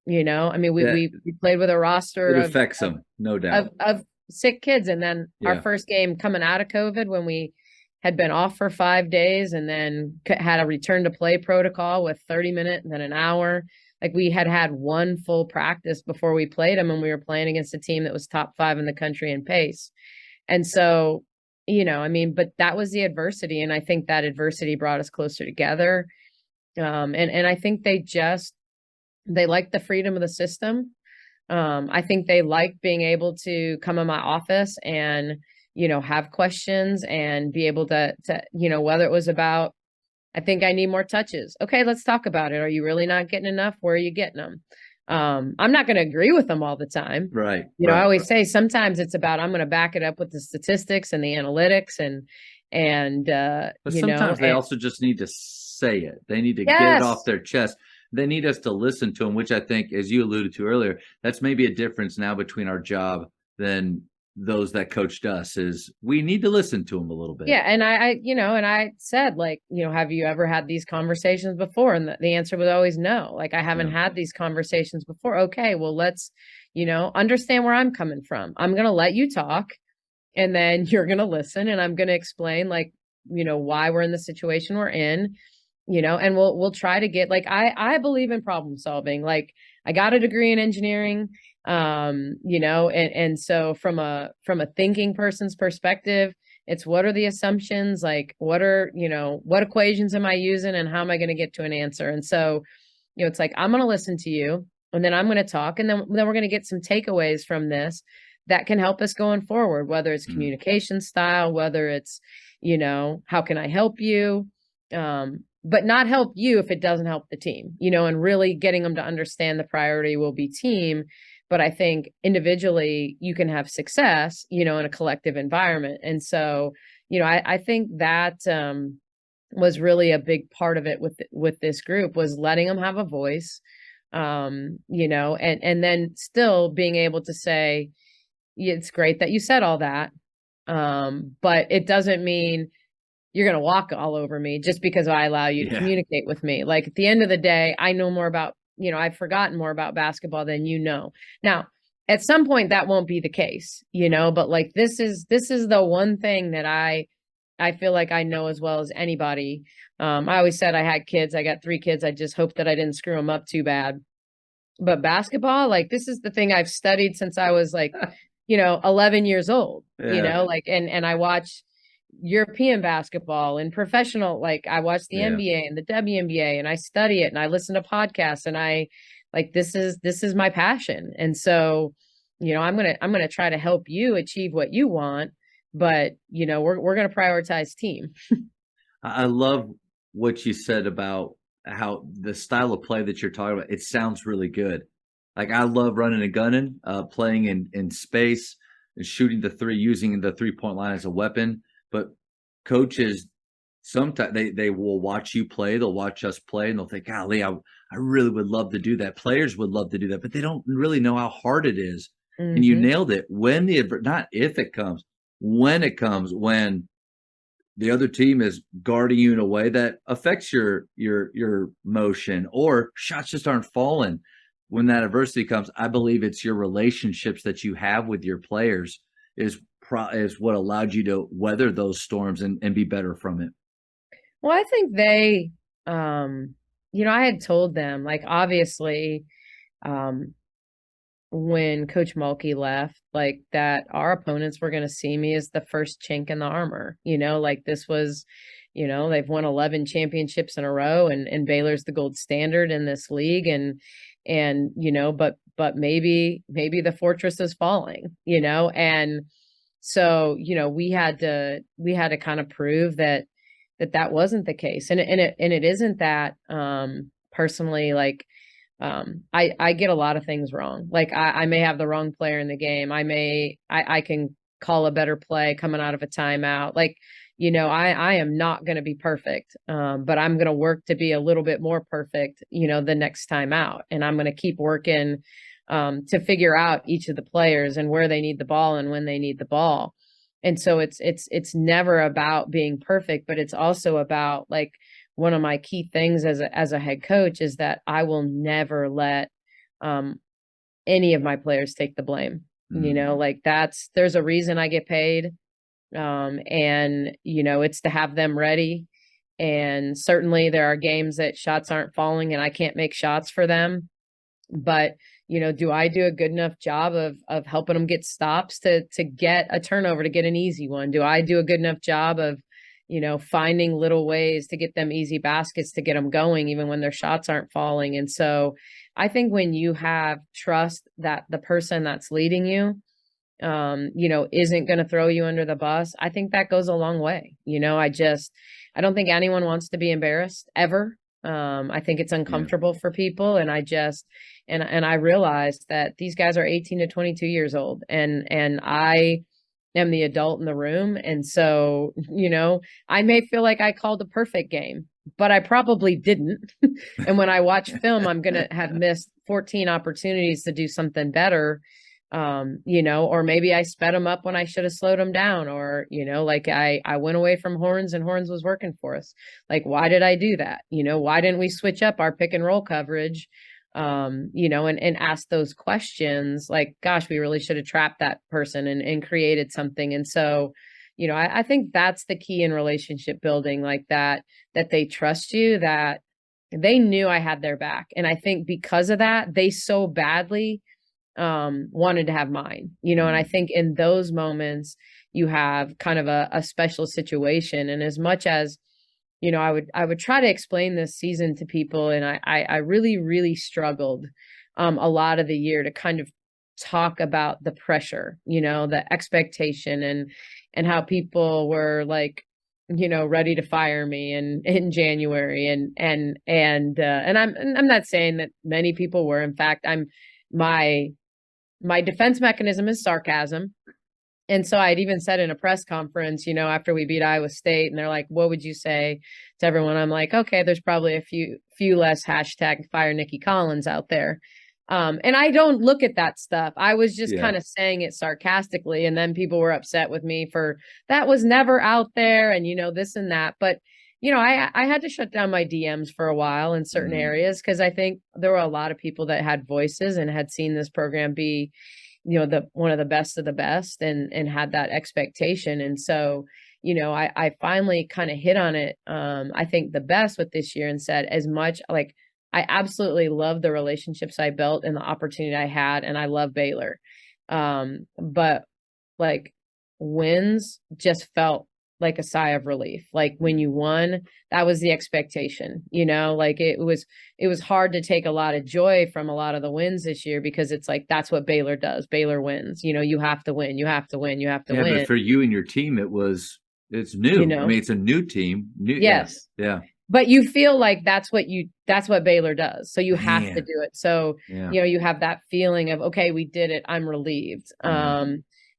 I mean, we played with a roster it affects them, no doubt, of sick kids. And then our first game coming out of COVID, when we had been off for 5 days and then had a return to play protocol with 30-minute and then an hour. Like we had one full practice before we played them, and we were playing against a team that was top 5 in the country in pace. And so, but that was the adversity. And I think that adversity brought us closer together. And I think they like the freedom of the system. I think they like being able to come in my office and, have questions and be able to, whether it was about, I think I need more touches. Okay, let's talk about it. Are you really not getting enough? Where are you getting them? I'm not going to agree with them all the time. Right. I always say sometimes it's about, I'm going to back it up with the statistics and the analytics but sometimes they also just need to say it. They need to get it off their chest. They need us to listen to them, which I think, as you alluded to earlier, that's maybe a difference now between our job than those that coached us, is we need to listen to them a little bit. Yeah. And I said, like, have you ever had these conversations before? And the answer was always no. Like, I haven't had these conversations before. Okay, well, let's, understand where I'm coming from. I'm going to let you talk and then you're going to listen, and I'm going to explain, like, why we're in the situation we're in, and we'll try to get, like, I believe in problem solving. Like, I got a degree in engineering. And so from a thinking person's perspective, it's what are the assumptions, like what equations am I using and how am I going to get to an answer? And so, it's like, I'm going to listen to you and then I'm going to talk, and then we're going to get some takeaways from this that can help us going forward, whether it's communication style, whether it's, how can I help you? But not help you if it doesn't help the team, and really getting them to understand the priority will be team. But I think individually you can have success, in a collective environment. And so, I think that was really a big part of it with this group, was letting them have a voice, and then still being able to say, it's great that you said all that. But it doesn't mean you're going to walk all over me just because I allow you to communicate with me. Like, at the end of the day, I know more about, I've forgotten more about basketball than Now, at some point that won't be the case, but like, this is the one thing that I feel like I know as well as anybody. I always said I had kids. I got 3 kids. I just hope that I didn't screw them up too bad. But basketball, like, this is the thing I've studied since I was like, 11 years old, like, and I watch European basketball and professional, like I watch the NBA and the WNBA, and I study it and I listen to podcasts, and I like, this is my passion. And so, I'm going to try to help you achieve what you want, but we're going to prioritize team. I love what you said about how the style of play that you're talking about, it sounds really good. Like, I love running and gunning, playing in space and shooting the 3, using the 3-point line as a weapon. But coaches sometimes they will watch you play, they'll watch us play, and they'll think, golly, I really would love to do that. Players would love to do that, but they don't really know how hard it is. And you Mhm. nailed it. When not if it comes, when it comes, when the other team is guarding you in a way that affects your motion, or shots just aren't falling. When that adversity comes, I believe it's your relationships that you have with your players is what allowed you to weather those storms and be better from it. Well, I think they, um, I had told them, like, obviously, um, when Coach Mulkey left, like that our opponents were going to see me as the first chink in the armor. Like this was, they've won 11 championships in a row, and Baylor's the gold standard in this league, and but maybe the fortress is falling, and so we had to kind of prove that wasn't the case, and it isn't that personally, like I get a lot of things wrong. Like I may have the wrong player in the game. I can call a better play coming out of a timeout. Like, I am not going to be perfect. But I'm going to work to be a little bit more perfect, the next time out. And I'm going to keep working to figure out each of the players and where they need the ball and when they need the ball. And so it's never about being perfect, but it's also about, like, one of my key things as a head coach is that I will never let um, any of my players take the blame. Like there's a reason I get paid, and it's to have them ready. And certainly there are games that shots aren't falling and I can't make shots for them. But do I do a good enough job of helping them get stops to get a turnover, to get an easy one? Do I do a good enough job of finding little ways to get them easy baskets to get them going, even when their shots aren't falling? And so I think when you have trust that the person that's leading you, isn't going to throw you under the bus, I think that goes a long way. I don't think anyone wants to be embarrassed ever. I think it's Yeah. uncomfortable for people. And I realized that these guys are 18 to 22 years old, and I am the adult in the room. And so, I may feel like I called a perfect game, but I probably didn't. And when I watch film, I'm going to have missed 14 opportunities to do something better. Or maybe I sped them up when I should have slowed them down, or, like I went away from horns and horns was working for us. Like, why did I do that? Why didn't we switch up our pick and roll coverage? And ask those questions, like, gosh, we really should have trapped that person and created something. And so, I think that's the key in relationship building, like that they trust you, that they knew I had their back. And I think because of that, they so badly wanted to have mine, and I think in those moments you have kind of a special situation. And as much as I would try to explain this season to people, and I really, really struggled a lot of the year to kind of talk about the pressure, the expectation, and how people were like, ready to fire me in January, and I'm not saying that many people were. In fact, my defense mechanism is sarcasm. And so I'd even said in a press conference, after we beat Iowa State, and they're like, what would you say to everyone? I'm like, okay, there's probably a few less hashtag fire Nicki Collins out there. And I don't look at that stuff. I was just Yeah. kind of saying it sarcastically. And then people were upset with me for that was never out there, and, this and that. But, I had to shut down my DMs for a while in certain areas, because I think there were a lot of people that had voices and had seen this program be the one of the best of the best, and had that expectation. And so, I finally kind of hit on it, I think the best with this year, and said, as much like I absolutely love the relationships I built and the opportunity I had, and I love Baylor. But like wins just felt like a sigh of relief. Like when you won, that was the expectation, like it was hard to take a lot of joy from a lot of the wins this year, because it's like, that's what Baylor does. Baylor wins, you have to win, you have to win, you have to Yeah, win, but for you and your team, it's new. I mean, it's a new team. Yeah, yes. yeah. But you feel like that's what Baylor does. So you have to Man, do it. So, yeah, you have that feeling of, okay, we did it. I'm relieved. yeah.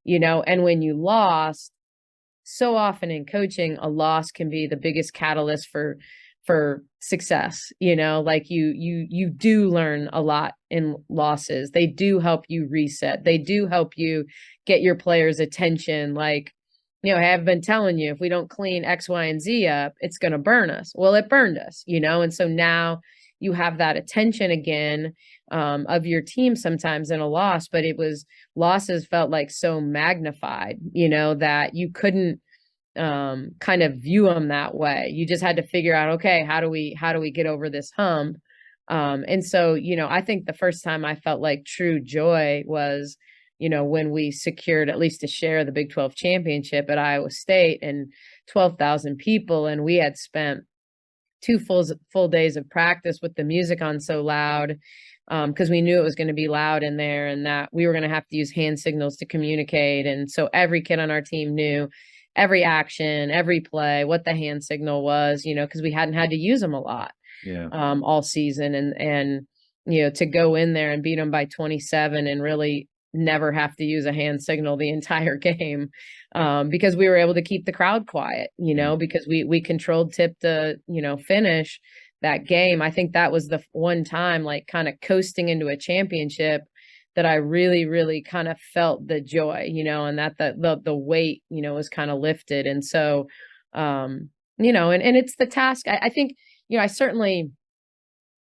And when you lost, so often in coaching, a loss can be the biggest catalyst for success. Like you do learn a lot in losses. They do help you reset. They do help you get your players' attention. Like, I have been telling you, if we don't clean X, Y, and Z up, it's going to burn us. Well, it burned us, and so now you have that attention again, of your team sometimes in a loss, but losses felt like so magnified, that you couldn't kind of view them that way. You just had to figure out, okay, how do we get over this hump? And so, I think the first time I felt like true joy was, when we secured at least a share of the Big 12 championship at Iowa State, and 12,000 people, and we had spent two full days of practice with the music on so loud, because we knew it was going to be loud in there, and that we were going to have to use hand signals to communicate. And so every kid on our team knew every action, every play, what the hand signal was, because we hadn't had to use them a lot, all season. And to go in there and beat them by 27 and really never have to use a hand signal the entire game, because we were able to keep the crowd quiet, because we controlled tip to, finish that game. I think that was the one time, like, kind of coasting into a championship, that I really, really kind of felt the joy, and that the weight, was kind of lifted. And so, and it's the task. I think, I certainly,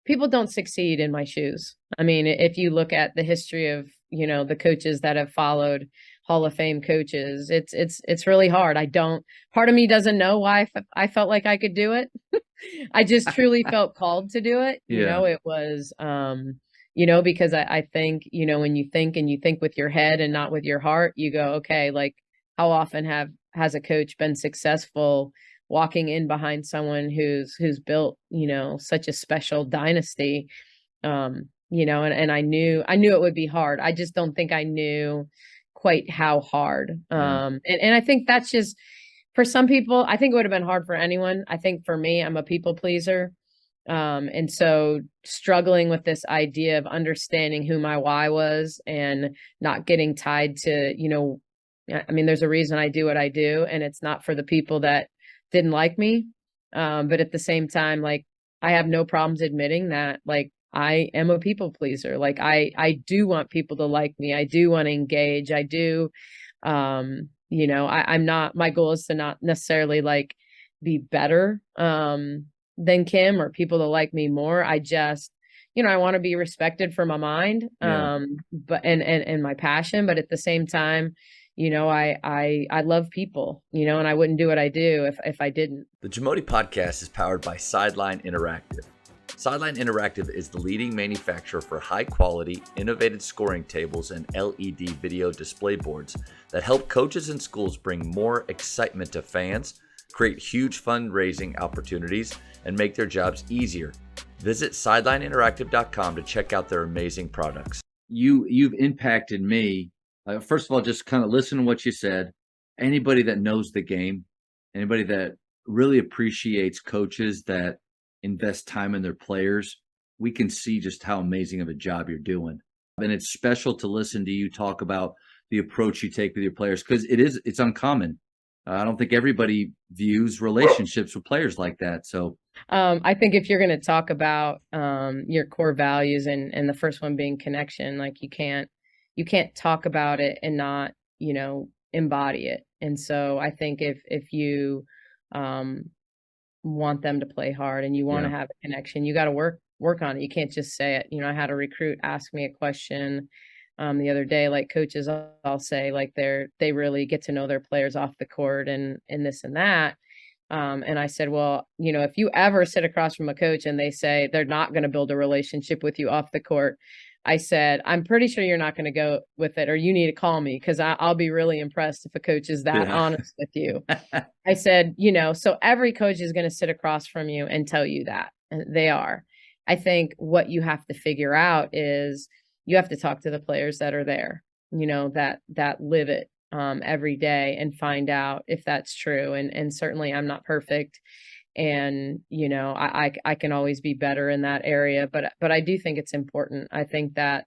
people don't succeed in my shoes. I mean, if you look at the history of, the coaches that have followed Hall of Fame coaches, it's really hard. Part of me doesn't know why I felt like I could do it. I just truly felt called to do it. It was, because I think, when you think and you think with your head and not with your heart, you go, okay, like, how often has a coach been successful walking in behind someone who's built, such a special dynasty, and I knew it would be hard. I just don't think I knew quite how hard. And I think that's just, for some people, I think it would have been hard for anyone. I think for me, I'm a people pleaser. And so struggling with this idea of understanding who my why was and not getting tied to, I mean, there's a reason I do what I do, and it's not for the people that didn't like me. But at the same time, like, I have no problems admitting that, like, I am a people pleaser. Like, I do want people to like me. I do want to engage. I do, I'm not, my goal is to not necessarily, like, be better, than Kim, or people to like me more. I just, I want to be respected for my mind, but, and my passion, but at the same time, I love people, and I wouldn't do what I do if I didn't. The Jamodi podcast is powered by Sideline Interactive. Sideline Interactive is the leading manufacturer for high-quality, innovative scoring tables and LED video display boards that help coaches and schools bring more excitement to fans, create huge fundraising opportunities, and make their jobs easier. Visit sidelineinteractive.com to check out their amazing products. You've impacted me. First of all, just kind of listen to what you said. Anybody that knows the game, anybody that really appreciates coaches that invest time in their players, we can see just how amazing of a job you're doing. And it's special to listen to you talk about the approach you take with your players, because it's uncommon. I don't think everybody views relationships with players like that. So I think if you're going to talk about your core values, and the first one being connection, like, you can't talk about it and not, embody it. And so I think if you want them to play hard and you want to have a connection, you got to work on it. You can't just say it. I had a recruit ask me a question the other day, like, coaches, I'll say, like, they really get to know their players off the court and this and that. And I said, well, if you ever sit across from a coach and they say they're not going to build a relationship with you off the court, I said, I'm pretty sure you're not going to go with it, or you need to call me, because I'll be really impressed if a coach is that honest with you. I said, so every coach is going to sit across from you and tell you that. And they are. I think what you have to figure out is you have to talk to the players that are there, that live it every day, and find out if that's true. And certainly I'm not perfect. And, I can always be better in that area, but I do think it's important. I think that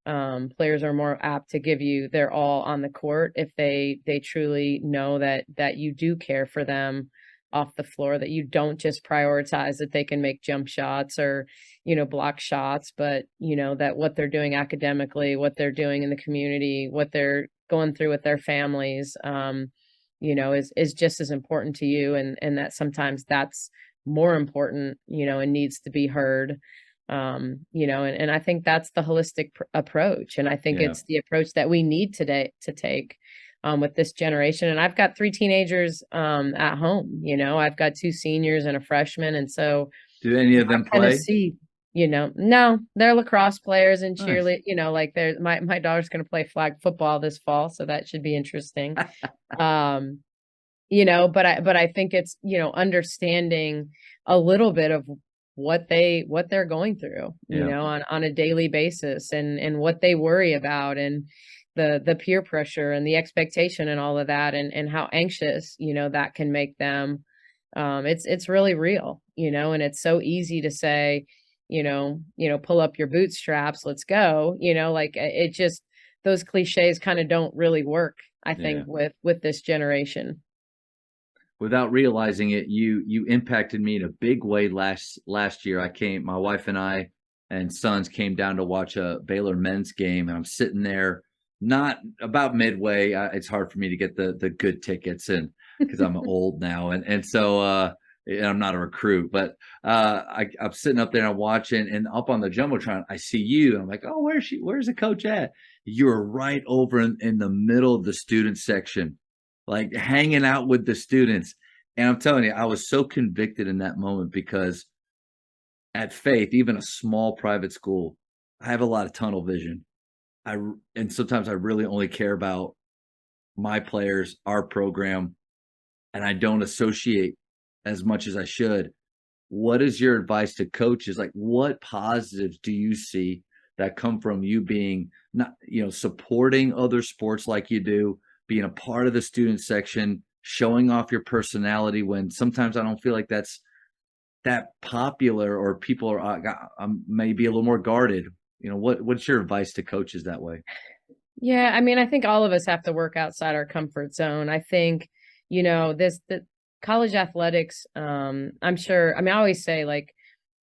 Players are more apt to give you their all on the court if they truly know that you do care for them off the floor, that you don't just prioritize that they can make jump shots or, block shots, but that what they're doing academically, what they're doing in the community, what they're going through with their families, is just as important to you, and that sometimes that's more important, and needs to be heard. And I think that's the holistic approach. And I think Yeah. it's the approach that we need today to take with this generation. And I've got 3 teenagers at home. I've got 2 seniors and a freshman. And so Do any of them I kind of play? see, no, they're lacrosse players and Nice. cheerlead, like they're my daughter's going to play flag football this fall. So that should be interesting. Um, but I think it's, understanding a little bit of what they're going through, Yeah. on a daily basis, and what they worry about, and the peer pressure and the expectation and all of that, and how anxious, that can make them. It's really real, and it's so easy to say, pull up your bootstraps, let's go, like it just, those cliches kind of don't really work, I Yeah. think, with this generation. Without realizing it, you impacted me in a big way last year. My wife and I and sons came down to watch a Baylor men's game, and I'm sitting there, not about midway. It's hard for me to get the good tickets, and because I'm old now, and so and I'm not a recruit, but I'm sitting up there and I'm watching, and up on the jumbotron, I see you, and I'm like, oh, where's the coach at? You're right over in the middle of the student section, like hanging out with the students. And I'm telling you, I was so convicted in that moment because at Faith, even a small private school, I have a lot of tunnel vision. And sometimes I really only care about my players, our program, and I don't associate as much as I should. What is your advice to coaches? Like, what positives do you see that come from you being not, supporting other sports like you do, being a part of the student section, showing off your personality when sometimes I don't feel like that's that popular, or people are maybe a little more guarded. What's your advice to coaches that way? Yeah, I mean, I think all of us have to work outside our comfort zone. I think, the college athletics, I'm sure, I mean, I always say, like,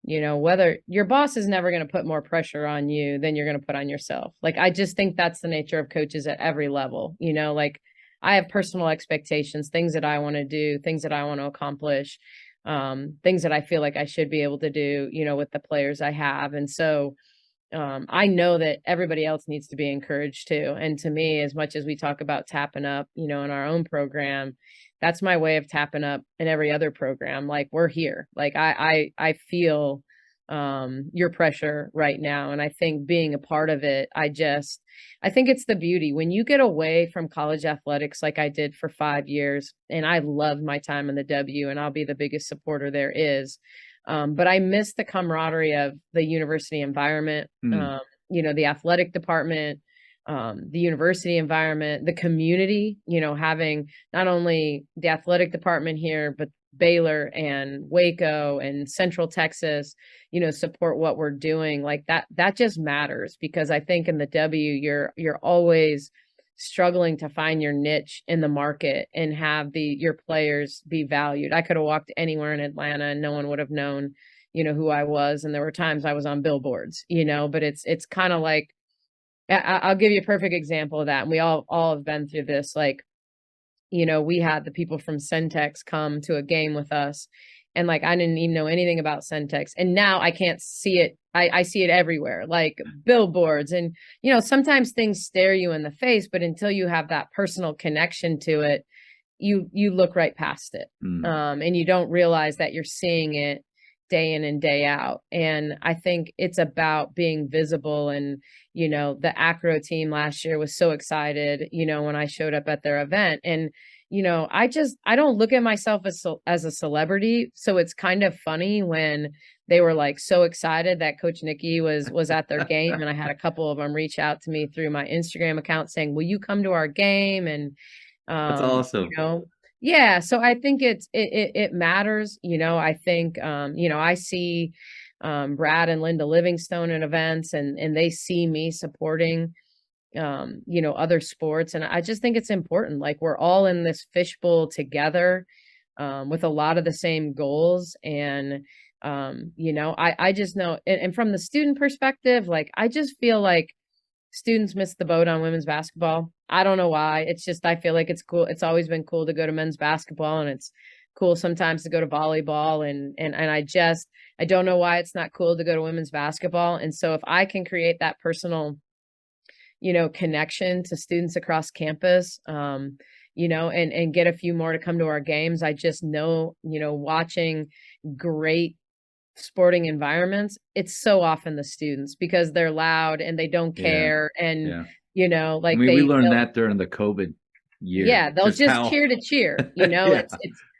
whether your boss is never going to put more pressure on you than you're going to put on yourself. Like, I just think that's the nature of coaches at every level, like I have personal expectations, things that I want to do, things that I want to accomplish, things that I feel like I should be able to do, with the players I have. And so, I know that everybody else needs to be encouraged too. And to me, as much as we talk about tapping up, in our own program, that's my way of tapping up in every other program. Like, we're here. Like, I feel your pressure right now. And I think being a part of it, I think it's the beauty when you get away from college athletics, like I did for 5 years, and I love my time in the W, and I'll be the biggest supporter there is. But I miss the camaraderie of the university environment, Hmm. the athletic department, the university environment, the community, having not only the athletic department here, but Baylor and Waco and Central Texas, support what we're doing. Like that just matters, because I think in the W, you're always struggling to find your niche in the market and have your players be valued. I could have walked anywhere in Atlanta and no one would have known, who I was. And there were times I was on billboards, but it's kind of like, I'll give you a perfect example of that. And we all have been through this. Like, we had the people from Centex come to a game with us, and like I didn't even know anything about Centex, and now I can't see it. I see it everywhere, like billboards, and sometimes things stare you in the face, but until you have that personal connection to it, you look right past it, Hmm. and you don't realize that you're seeing it day in and day out. And I think it's about being visible. And the acro team last year was so excited, when I showed up at their event. And I don't look at myself as a celebrity, so it's kind of funny when they were like so excited that Coach Nicki was at their game, and I had a couple of them reach out to me through my Instagram account saying, will you come to our game? And That's um, you awesome. know, yeah, so I think it matters. I think I see Brad and Linda Livingstone at events, and they see me supporting other sports. And I just think it's important. Like, we're all in this fishbowl together, with a lot of the same goals. And, I just know, and from the student perspective, like, I just feel like students miss the boat on women's basketball. I don't know why. It's just, I feel like it's cool. It's always been cool to go to men's basketball, and it's cool sometimes to go to volleyball. And I don't know why it's not cool to go to women's basketball. And so if I can create that personal, connection to students across campus, and get a few more to come to our games. I just know, watching great sporting environments, it's so often the students, because they're loud and they don't Yeah. care. And, Yeah. I like mean, we learned they'll, that during the COVID year. yeah, they'll just How cheer to cheer, yeah. it's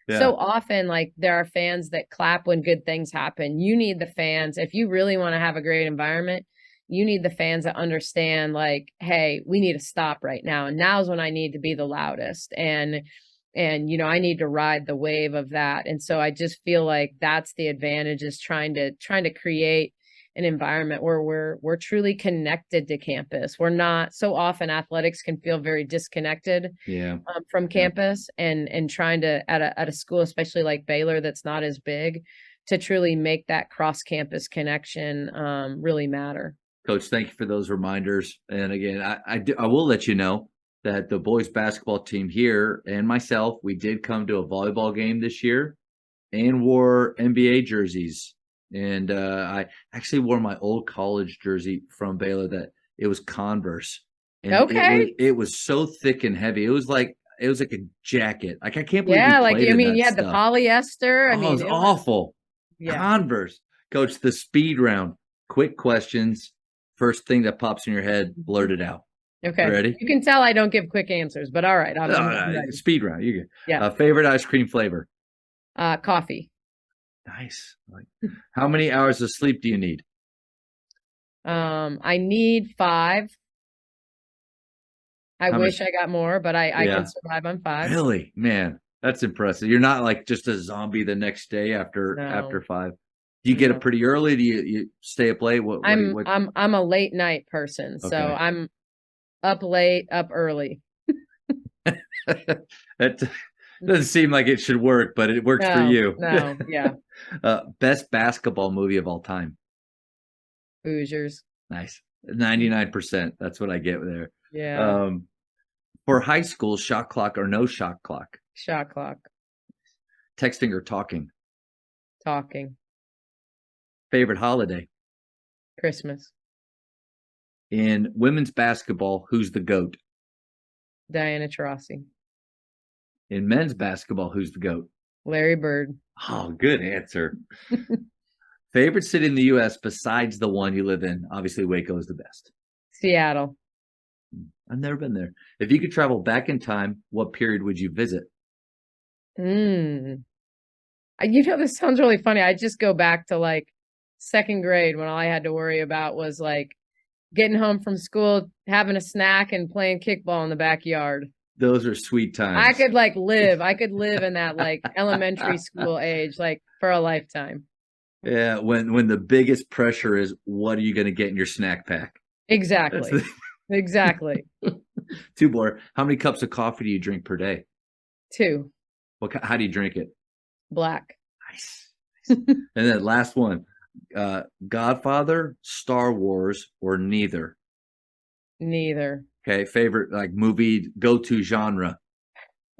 Yeah. so often, like, there are fans that clap when good things happen. You need the fans. If you really want to have a great environment, you need the fans that understand, like, hey, we need to stop right now. And now's when I need to be the loudest. And I need to ride the wave of that. And so I just feel like that's the advantage, is trying to create an environment where we're truly connected to campus. We're not, so often athletics can feel very disconnected, Yeah. from Yeah. campus, and trying to, at a school, especially like Baylor, that's not as big, to truly make that cross campus connection, really matter. Coach, thank you for those reminders. And again, I will let you know that the boys basketball team here and myself, we did come to a volleyball game this year and wore NBA jerseys. And I actually wore my old college jersey from Baylor, that it was Converse. And Okay. it was so thick and heavy. It was like a jacket. Like, I can't believe we Yeah, like, played in that you had the stuff. polyester. I Oh, it mean, was awful. yeah. Converse. Coach, the speed round. Quick questions. First thing that pops in your head, blurt it out. Okay. Ready? You can tell I don't give quick answers, but all right. I'm ready. Speed round. You get. Yeah. Favorite ice cream flavor? Coffee. Nice. How many hours of sleep do you need? I need 5. I How wish much? I got more, but I Yeah. can survive on 5. Really? Man, that's impressive. You're not like just a zombie the next day after No. 5. Do you get up No. pretty early? Do you stay up late? What do you, I'm a late night person, so Okay. I'm up late, up early. That doesn't seem like it should work, but it works for you. No, yeah. Best basketball movie of all time? Hoosiers. Nice. 99%. That's what I get there. Yeah. For high school, shot clock or no shot clock? Shot clock. Texting or talking? Talking. Favorite holiday? Christmas. In women's basketball, who's the GOAT? Diana Taurasi. In men's basketball, who's the GOAT? Larry Bird. Oh, good answer. Favorite city in the U.S. besides the one you live in? Obviously, Waco is the best. Seattle. I've never been there. If you could travel back in time, what period would you visit? This sounds really funny. I just go back to, like, 2nd grade, when all I had to worry about was, like, getting home from school, having a snack, and playing kickball in the backyard. Those are sweet times. I could live in that, like, elementary school age, like, for a lifetime. Yeah, when the biggest pressure is, what are you going to get in your snack pack? Exactly. Exactly. 2 more. How many cups of coffee do you drink per day? 2. How do you drink it? Black. Nice. And then last one. Godfather, Star Wars, or neither? Neither. Okay, favorite, like, movie, go-to genre?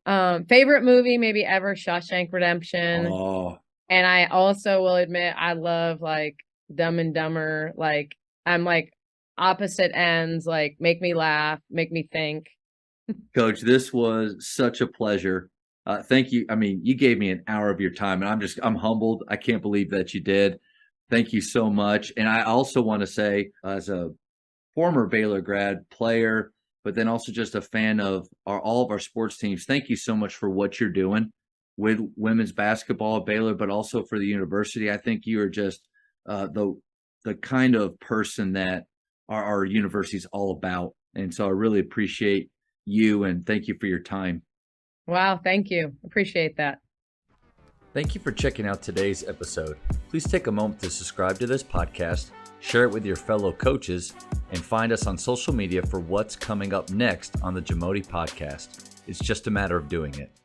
Favorite movie maybe ever, Shawshank Redemption. Oh, And I also will admit I love, like, Dumb and Dumber. Like, I'm like opposite ends, like, make me laugh, make me think. Coach, this was such a pleasure. Thank you. I mean, you gave me an hour of your time, and I'm humbled. I can't believe that you did. Thank you so much. And I also want to say, as a former Baylor grad player, but then also just a fan of all of our sports teams, thank you so much for what you're doing with women's basketball at Baylor, but also for the university. I think you are just the kind of person that our university is all about. And so I really appreciate you, and thank you for your time. Wow, thank you. Appreciate that. Thank you for checking out today's episode. Please take a moment to subscribe to this podcast, share it with your fellow coaches, and find us on social media for what's coming up next on the Jamodi podcast. It's just a matter of doing it.